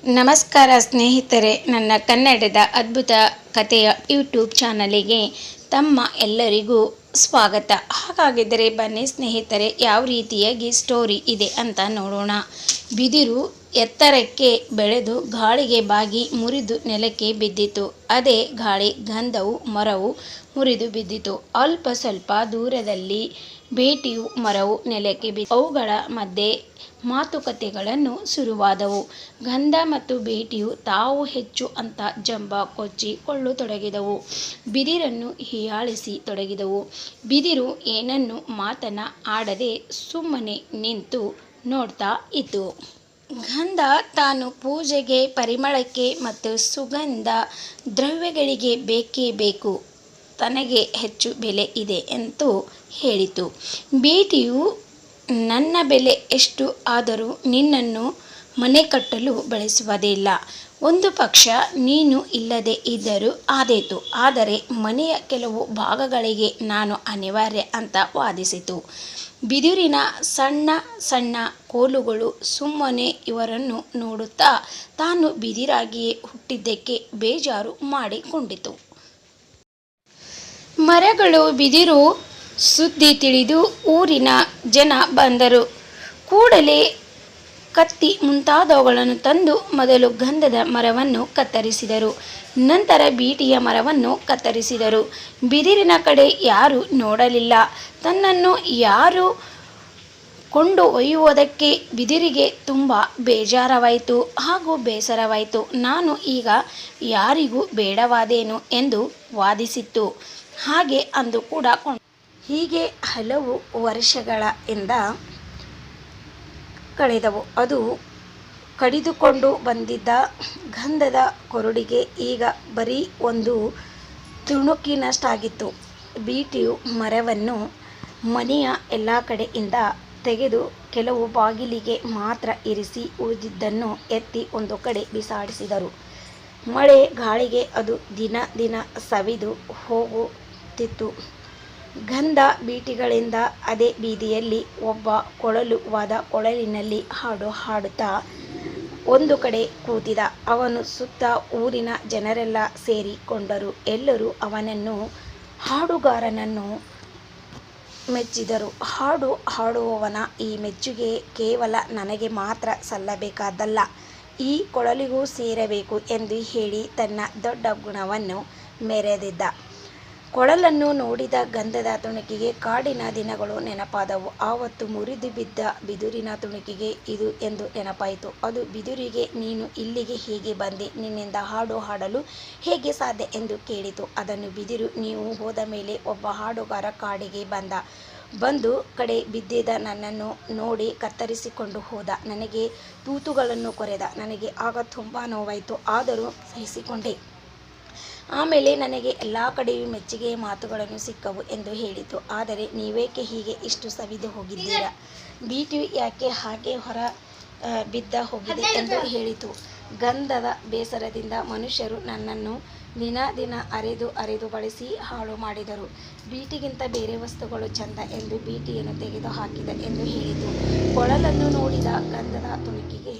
ನಮಸ್ಕಾರ ಸ್ನೇಹಿತರೆ, ನನ್ನ ಕನ್ನಡದ ಅದ್ಭುತ ಕಥೆಯ ಯೂಟ್ಯೂಬ್ ಚಾನಲಿಗೆ ತಮ್ಮ ಎಲ್ಲರಿಗೂ ಸ್ವಾಗತ. ಹಾಗಾಗಿದ್ದರೆ ಬನ್ನಿ ಸ್ನೇಹಿತರೆ, ಯಾವ ರೀತಿಯಾಗಿ ಸ್ಟೋರಿ ಇದೆ ಅಂತ ನೋಡೋಣ. ಬಿದಿರು ಎತ್ತರಕ್ಕೆ ಬೆಳೆದು ಗಾಳಿಗೆ ಬಾಗಿ ಮುರಿದು ನೆಲಕ್ಕೆ ಬಿದ್ದಿತು. ಅದೇ ಗಾಳಿ ಗಂಧವು ಮರವು ಮುರಿದು ಬಿದ್ದಿತು. ಅಲ್ಪ ಸ್ವಲ್ಪ ದೂರದಲ್ಲಿ ಬೇಟೆಯು ಮರವು ನೆಲಕ್ಕೆ ಬಿದ್ದು ಅವುಗಳ ಮಧ್ಯೆ ಮಾತುಕತೆಗಳನ್ನು ಶುರುವಾದವು. ಗಂಧ ಮತ್ತು ಬೇಟೆಯು ತಾವು ಹೆಚ್ಚು ಅಂತ ಜಂಬ ಕೊಚ್ಚಿ ಕೊಳ್ಳತೊಡಗಿದವು. ಬಿದಿರನ್ನು ಹೀಯಾಳಿಸಿ ತೊಡಗಿದವು. ಬಿದಿರು ಏನನ್ನು ಮಾತನ್ನ ಆಡದೆ ಸುಮ್ಮನೆ ನಿಂತು ನೋಡ್ತಾ ಇತ್ತು. ಗಂಧ ತಾನು ಪೂಜೆಗೆ, ಪರಿಮಳಕ್ಕೆ ಮತ್ತು ಸುಗಂಧ ದ್ರವ್ಯಗಳಿಗೆ ಬೇಕೇ ಬೇಕು, ತನಗೆ ಹೆಚ್ಚು ಬೆಲೆ ಇದೆ ಎಂದು ಹೇಳಿತು. ಬೇಟೆಯು ನನ್ನ ಬೆಲೆ ಎಷ್ಟು ಆದರೂ ನಿನ್ನನ್ನು ಮನೆ ಕಟ್ಟಲು ಬಳಸುವುದಿಲ್ಲ. ಒಂದು ಪಕ್ಷ ನೀನು ಇಲ್ಲದೆ ಇದ್ದರೂ ಆದೀತು, ಆದರೆ ಮನೆಯ ಕೆಲವು ಭಾಗಗಳಿಗೆ ನಾನು ಅನಿವಾರ್ಯ ಅಂತ ವಾದಿಸಿತು. ಬಿದಿರಿನ ಸಣ್ಣ ಸಣ್ಣ ಕೋಲುಗಳು ಸುಮ್ಮನೆ ಇವರನ್ನು ನೋಡುತ್ತಾ ತಾನು ಬಿದಿರಾಗಿಯೇ ಹುಟ್ಟಿದ್ದಕ್ಕೆ ಬೇಜಾರು ಮಾಡಿಕೊಂಡಿತು. ಮರಗಳು ಬಿದಿರು ಸುದ್ದಿ ತಿಳಿದು ಊರಿನ ಜನ ಬಂದರು. ಕೂಡಲೇ ಕತ್ತಿ ಮುಂತಾದವುಗಳನ್ನು ತಂದು ಮೊದಲು ಗಂಧದ ಮರವನ್ನು ಕತ್ತರಿಸಿದರು. ನಂತರ ಬೀಟೆಯ ಮರವನ್ನು ಕತ್ತರಿಸಿದರು. ಬಿದಿರಿನ ಕಡೆ ಯಾರೂ ನೋಡಲಿಲ್ಲ. ತನ್ನನ್ನು ಯಾರು ಕೊಂಡು ಒಯ್ಯುವುದಕ್ಕೆ ಬಿದಿರಿಗೆ ತುಂಬ ಬೇಜಾರವಾಯಿತು ಹಾಗೂ ಬೇಸರವಾಯಿತು. ನಾನು ಈಗ ಯಾರಿಗೂ ಬೇಡವಾದೇನು ಎಂದು ವಾದಿಸಿತ್ತು. ಹಾಗೆ ಅಂದು ಕೂಡ ಹೀಗೆ ಹಲವು ವರ್ಷಗಳಿಂದ ಕಳೆದವು. ಅದು ಕಡಿದುಕೊಂಡು ಬಂದಿದ್ದ ಗಂಧದ ಕೊರಡಿಗೆ ಈಗ ಬರೀ ಒಂದು ತುಣುಕಿನಷ್ಟಾಗಿತ್ತು. ಬೀಟೆಯು ಮರವನ್ನು ಮನೆಯ ಎಲ್ಲ ಕಡೆಯಿಂದ ತೆಗೆದು ಕೆಲವು ಬಾಗಿಲಿಗೆ ಮಾತ್ರ ಇರಿಸಿ ಉಳಿದಿದ್ದನ್ನು ಎತ್ತಿ ಒಂದು ಕಡೆ ಬಿಸಾಡಿಸಿದರು. ಮಳೆ ಗಾಳಿಗೆ ಅದು ದಿನ ದಿನ ಸವಿದು ಹೋಗುತ್ತಿತ್ತು. ಗಂಧ ಬೀಟೆಗಳಿಂದ ಅದೇ ಬೀದಿಯಲ್ಲಿ ಒಬ್ಬ ಕೊಳಲುವಾದ ಕೊಳಲಿನಲ್ಲಿ ಹಾಡು ಹಾಡುತ್ತಾ ಒಂದು ಕಡೆ ಕೂತಿದ್ದ. ಅವನ ಸುತ್ತ ಊರಿನ ಜನರೆಲ್ಲ ಸೇರಿಕೊಂಡರು. ಎಲ್ಲರೂ ಅವನನ್ನು ಹಾಡುಗಾರನನ್ನು ಮೆಚ್ಚಿದರು. ಹಾಡು ಹಾಡುವವನ ಈ ಮೆಚ್ಚುಗೆ ಕೇವಲ ನನಗೆ ಮಾತ್ರ ಸಲ್ಲಬೇಕಾದ್ದಲ್ಲ, ಈ ಕೊಳಲಿಗೂ ಸೇರಬೇಕು ಎಂದು ಹೇಳಿ ತನ್ನ ದೊಡ್ಡ ಗುಣವನ್ನು ಮೆರೆದಿದ್ದ. ಕೊಳಲನ್ನು ನೋಡಿದ ಗಂಧದ ತುಣುಕಿಗೆ ಕಾಡಿನ ದಿನಗಳು ನೆನಪಾದವು. ಆವತ್ತು ಮುರಿದು ಬಿದ್ದ ಬಿದಿರಿನ ತುಣುಕಿಗೆ ಇದು ಎಂದು ನೆನಪಾಯಿತು. ಅದು ಬಿದಿರಿಗೆ, ನೀನು ಇಲ್ಲಿಗೆ ಹೇಗೆ ಬಂದೆ? ನಿನ್ನಿಂದ ಹಾಡು ಹಾಡಲು ಹೇಗೆ ಸಾಧ್ಯ ಎಂದು ಕೇಳಿತು. ಅದನ್ನು ಬಿದಿರು, ನೀವು ಹೋದ ಮೇಲೆ ಒಬ್ಬ ಹಾಡುಗಾರ ಕಾಡಿಗೆ ಬಂದು ಕಡೆ ಬಿದ್ದಿದ್ದ ನನ್ನನ್ನು ನೋಡಿ ಕತ್ತರಿಸಿಕೊಂಡು ಹೋದ. ನನಗೆ ತೂತುಗಳನ್ನು ಕೊರೆದ. ನನಗೆ ಆಗ ತುಂಬ ನೋವಾಯಿತು, ಆದರೂ ಸಹಿಸಿಕೊಂಡೆ. ಆಮೇಲೆ ನನಗೆ ಎಲ್ಲ ಕಡೆಯೂ ಮೆಚ್ಚುಗೆಯ ಮಾತುಗಳನ್ನು ಸಿಕ್ಕವು ಎಂದು ಹೇಳಿತು. ಆದರೆ ನೀವೇಕೆ ಹೀಗೆ ಇಷ್ಟು ಸವಿದು ಹೋಗಿದ್ದೀರಾ? ಬೀಟೆಯು ಯಾಕೆ ಹಾಗೆ ಹೊರ ಬಿದ್ದ ಹೋಗಿದೆ ಎಂದು ಹೇಳಿತು. ಗಂಧದ ಬೇಸರದಿಂದ ಮನುಷ್ಯರು ನನ್ನನ್ನು ದಿನ ದಿನ ಅರೆದು ಬಳಸಿ ಹಾಳು ಮಾಡಿದರು. ಬೀಟೆಗಿಂತ ಬೇರೆ ವಸ್ತುಗಳು ಚಂದ ಎಂದು ಬೀಟೆಯನ್ನು ತೆಗೆದು ಹಾಕಿದ ಎಂದು ಹೇಳಿತು. ಕೊಳಲನ್ನು ನೋಡಿದ ಗಂಧದ ತುಣುಕಿಗೆ